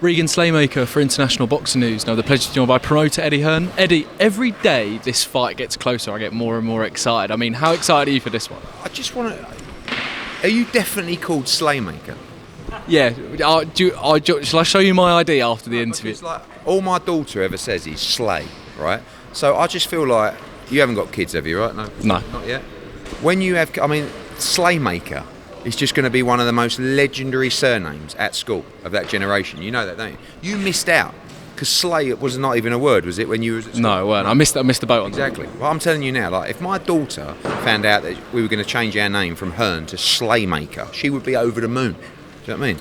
Regan Slaymaker for International Boxing News. Now, the pleasure to be joined by promoter Eddie Hearn. Eddie, every day this fight gets closer, I get more and more excited. I mean, how excited are you for this one? I just want to... Are you definitely called Slaymaker? Yeah. Shall I show you my ID after the interview? Because, like, all my daughter ever says is Slay, right? So I just feel like... You haven't got kids, have you, right? No. Not yet. When you have... I mean, Slaymaker is just going to be one of the most legendary surnames at school of that generation. You know that, don't you? You missed out because Slay was not even a word, was it, when you was at school? No, it weren't. I missed the boat on that. Exactly. Well, I'm telling you now, like, if my daughter found out that we were going to change our name from Hearn to Slaymaker, she would be over the moon. Do you know what I mean?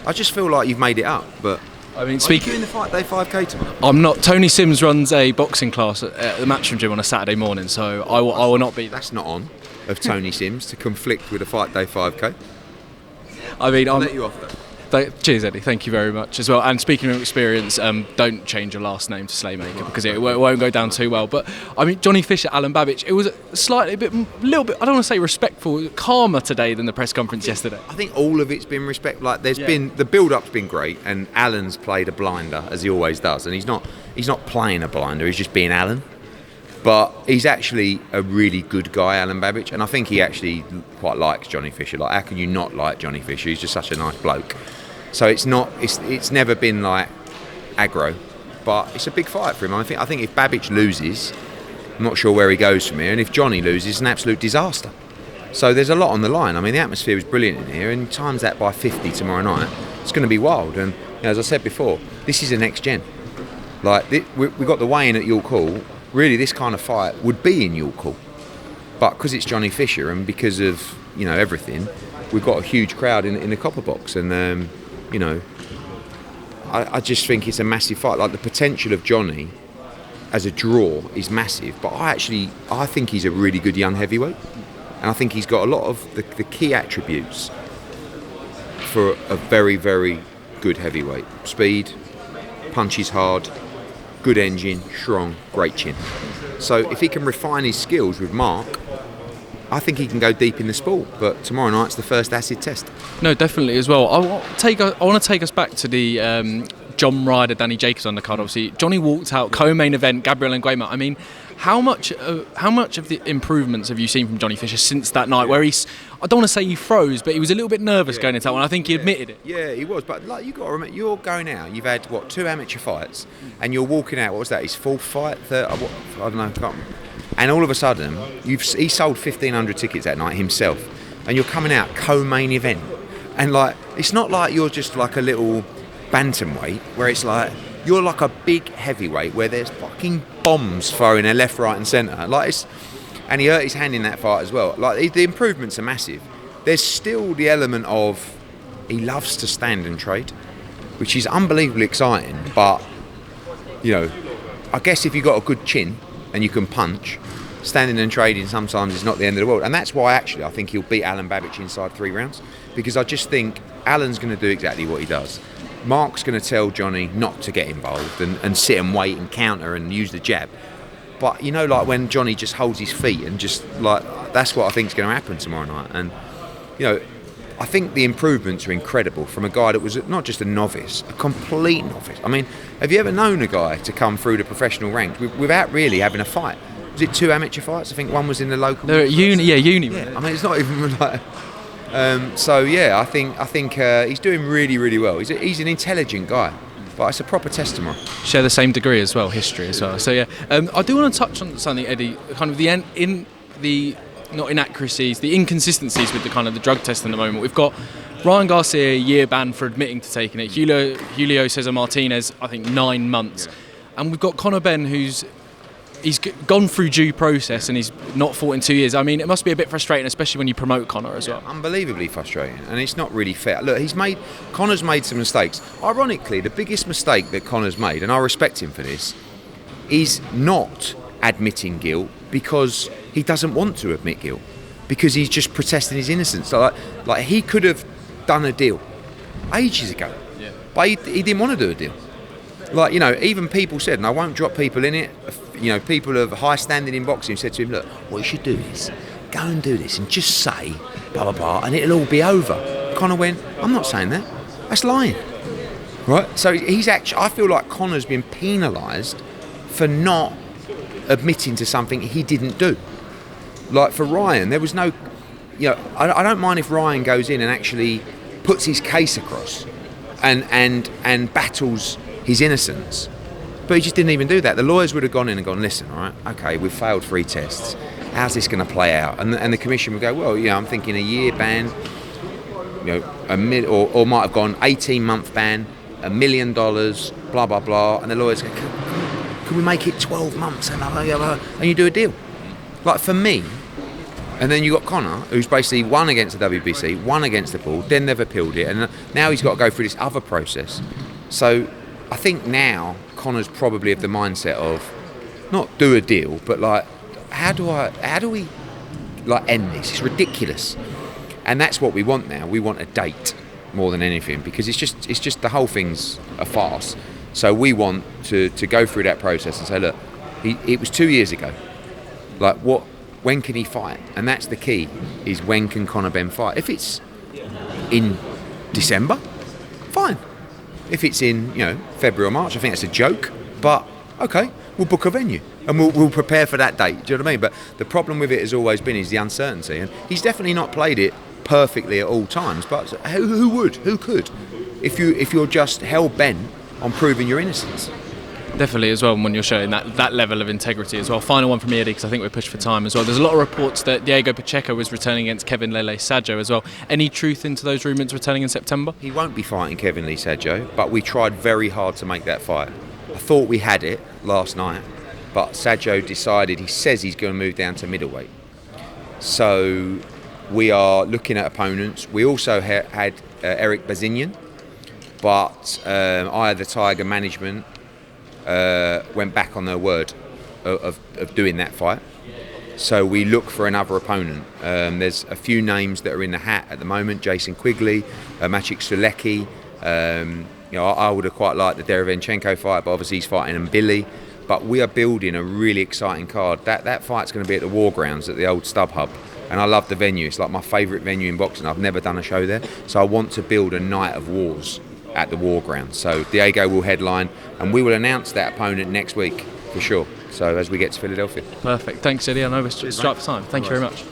I just feel like you've made it up, but... I mean, are you doing the Fight Day 5K tomorrow? I'm not. Tony Sims runs a boxing class at the Matchroom Gym on a Saturday morning, so I will not be there. That's not on of Tony Sims to conflict with a Fight Day 5K. I mean, I'll let you off though. Cheers, Eddie. Thank you very much as well. And speaking of experience, don't change your last name to Slaymaker because it won't go down too well. But I mean, Johnny Fisher, Alen Babic, it was a little bit. I don't want to say respectful, calmer today than the press conference yesterday. I think all of it's been respect. Like there's been the build-up's been great, and Alan's played a blinder as he always does, and he's not playing a blinder. He's just being Alan. But he's actually a really good guy, Alen Babic, and I think he actually quite likes Johnny Fisher. Like, how can you not like Johnny Fisher? He's just such a nice bloke. So it's never been like aggro, but it's a big fight for him. I think if Babic loses, I'm not sure where he goes from here, and if Johnny loses, it's an absolute disaster. So there's a lot on the line. I mean, the atmosphere is brilliant in here, and times that by 50 tomorrow night, it's going to be wild. And you know, as I said before, this is a next gen. Like we got the weigh-in at York Hall. Really, this kind of fight would be in York Hall, but because it's Johnny Fisher and because of everything, we've got a huge crowd in the Copper Box, and I just think it's a massive fight. Like the potential of Johnny as a draw is massive, but I think he's a really good young heavyweight, and I think he's got a lot of the key attributes for a very, very good heavyweight. Speed, punches hard, good engine, strong, great chin. So if he can refine his skills with Mark, I think he can go deep in the sport. But tomorrow night's the first acid test. No, definitely as well. I want to take us back to the John Ryder, Danny Jacobs undercard. Obviously, Johnny walked out co-main event. Gabriel Nguema. I mean, how much of the improvements have you seen from Johnny Fisher since that night? Where I don't want to say he froze, but he was a little bit nervous going into that one. I think he admitted it. Yeah, he was. But like, you got to remember, you're going out. You've had 2 amateur fights, and you're walking out. What was that? His 4th fight? I don't know. And all of a sudden, he sold 1,500 tickets that night himself, and you're coming out co-main event, and like it's not like you're just like a little bantamweight where it's like you're like a big heavyweight where there's fucking bombs thrown in left, right, and centre. And he hurt his hand in that fight as well. Like the improvements are massive. There's still the element of he loves to stand and trade, which is unbelievably exciting. But I guess if you've got a good chin and you can punch, standing and trading sometimes is not the end of the world. And that's why actually I think he'll beat Alen Babic inside 3 rounds, because I just think Alan's going to do exactly what he does. Mark's going to tell Johnny not to get involved and sit and wait and counter and use the jab. But like when Johnny just holds his feet and just like, that's what I think is going to happen tomorrow night. And I think the improvements are incredible from a guy that was not just a novice, a complete novice. I mean, have you ever known a guy to come through the professional ranks without really having a fight? Was it 2 amateur fights? I think one was in the local. They're at uni. Yeah, uni. Yeah, I mean, it's not even like. So yeah, I think he's doing really, really well. He's an intelligent guy, but it's a proper test tomorrow. Share the same degree as well, history as well. So yeah, I do want to touch on something, Eddie. Kind of the not inaccuracies, the inconsistencies with the drug test in the moment. We've got Ryan Garcia, a year ban for admitting to taking it. Julio Cesar Martinez, I think 9 months, and we've got Conor Benn, he's gone through due process and he's not fought in 2 years. I mean, it must be a bit frustrating, especially when you promote Conor as well. Unbelievably frustrating, and it's not really fair. Look, Conor's made some mistakes. Ironically, the biggest mistake that Conor's made, and I respect him for this, is not admitting guilt because he doesn't want to admit guilt, because he's just protesting his innocence. So like he could have done a deal ages ago, but he didn't want to do a deal. Like, even people said, and I won't drop people in it, people of high standing in boxing said to him, look, what you should do is go and do this and just say blah blah blah and it'll all be over. Conor went, I'm not saying that, that's lying. right? So he's actually. I feel like Conor's been penalised for not admitting to something he didn't do. Like for Ryan, there was no. I don't mind if Ryan goes in and actually puts his case across, and battles his innocence. But he just didn't even do that. The lawyers would have gone in and gone, listen, all right, okay, we've failed 3 tests. How's this going to play out? And the commission would go, well, I'm thinking a year ban, or might have gone 18-month ban, $1 million, blah, blah, blah. And the lawyers go, can we make it 12 months? And you do a deal. Like for me, and then you got Conor, who's basically won against the WBC, won against the ball, then they've appealed it, and now he's got to go through this other process. So I think now Conor's probably of the mindset of not do a deal, but like how do we like end this? It's ridiculous, and that's what we want now. We want a date more than anything because it's just the whole thing's a farce. So we want to go through that process and say, look, it was 2 years ago. Like when can he fight? And that's the key, is when can Conor Benn fight? If it's in December, fine. If it's in, February or March, I think that's a joke. But, okay, we'll book a venue and we'll prepare for that date. Do you know what I mean? But the problem with it has always been is the uncertainty. And he's definitely not played it perfectly at all times. But who would? Who could? If you're just hell-bent on proving your innocence. Definitely as well, when you're showing that level of integrity as well. Final one from me, Eddie, because I think we're pushed for time as well. There's a lot of reports that Diego Pacheco was returning against Kevin Lele Saggio as well. Any truth into those rumours returning in September? He won't be fighting Kevin Lee Saggio, but we tried very hard to make that fight. I thought we had it last night, but Saggio decided, he says he's going to move down to middleweight. So we are looking at opponents. We also had Eric Bazinian, but Eye of the Tiger management went back on their word of doing that fight. So we look for another opponent. There's a few names that are in the hat at the moment. Jason Quigley, Maciej Sulecki. I would have quite liked the Derevenchenko fight, but obviously he's fighting Billy. But we are building a really exciting card. That fight's going to be at the War Grounds at the old StubHub. And I love the venue. It's like my favourite venue in boxing. I've never done a show there. So I want to build a night of wars at the War Ground. So Diego will headline, and we will announce that opponent next week for sure. So as we get to Philadelphia. Perfect. Thanks, Eddie. I know we're strapped for time. Thank you very much.